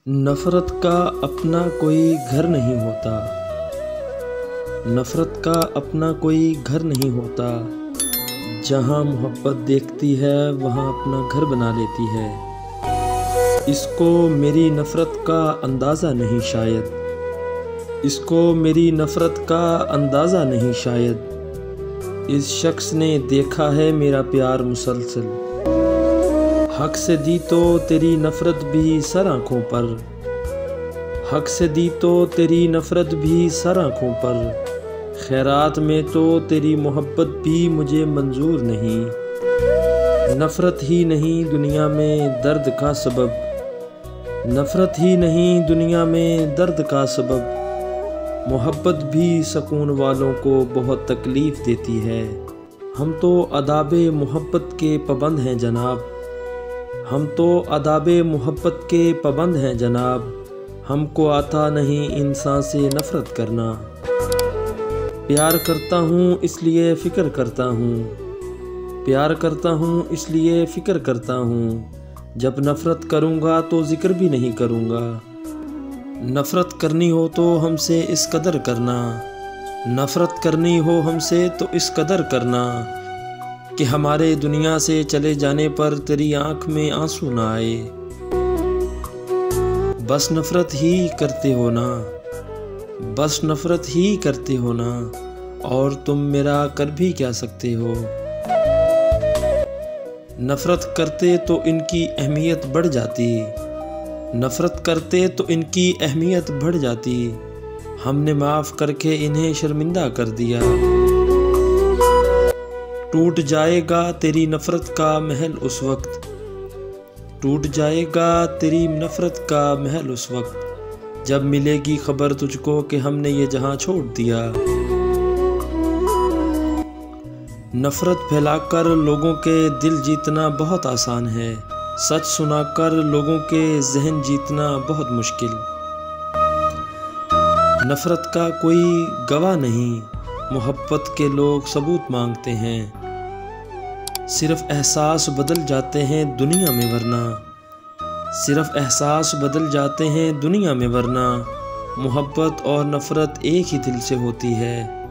नफ़रत का अपना कोई घर नहीं होता। नफ़रत का अपना कोई घर नहीं होता। जहाँ मोहब्बत देखती है वहाँ अपना घर बना लेती है। इसको मेरी नफ़रत का अंदाज़ा नहीं शायद। इसको मेरी नफ़रत का अंदाज़ा नहीं शायद। इस शख्स ने देखा है मेरा प्यार मुसलसल। हक से दी तो तेरी नफ़रत भी सर आँखों पर। हक से दी तो तेरी नफ़रत भी सर आँखों पर। खैरात में तो तेरी मोहब्बत भी मुझे मंजूर नहीं। नफ़रत ही नहीं दुनिया में दर्द का सबब। नफ़रत ही नहीं दुनिया में दर्द का सबब। मोहब्बत भी सुकून वालों को बहुत तकलीफ़ देती है। हम तो आदाबे मोहब्बत के पाबंद हैं जनाब। हम तो आदाबे मोहब्बत के पाबंद हैं जनाब। हमको आता नहीं इंसान से नफ़रत करना। प्यार करता हूँ इसलिए फ़िक्र करता हूँ। प्यार करता हूँ इसलिए फ़िक्र करता हूँ। जब नफ़रत करूँगा तो ज़िक्र भी नहीं करूँगा। नफ़रत करनी हो तो हमसे इस कदर करना। नफ़रत करनी हो हमसे तो इस कदर करना कि हमारे दुनिया से चले जाने पर तेरी आँख में आंसू ना आए। बस नफ़रत ही करते हो ना। बस नफ़रत ही करते हो ना। और तुम मेरा कर भी क्या सकते हो। नफ़रत करते तो इनकी अहमियत बढ़ जाती। नफ़रत करते तो इनकी अहमियत बढ़ जाती। हमने माफ़ करके इन्हें शर्मिंदा कर दिया। टूट जाएगा तेरी नफ़रत का महल उस वक्त। टूट जाएगा तेरी नफ़रत का महल उस वक्त जब मिलेगी खबर तुझको कि हमने ये जहां छोड़ दिया। नफ़रत फैलाकर लोगों के दिल जीतना बहुत आसान है। सच सुनाकर लोगों के जहन जीतना बहुत मुश्किल। नफ़रत का कोई गवाह नहीं। मोहब्बत के लोग सबूत मांगते हैं। सिर्फ़ एहसास बदल जाते हैं दुनिया में वरना। सिर्फ़ एहसास बदल जाते हैं दुनिया में वरना। मोहब्बत और नफ़रत एक ही दिल से होती है।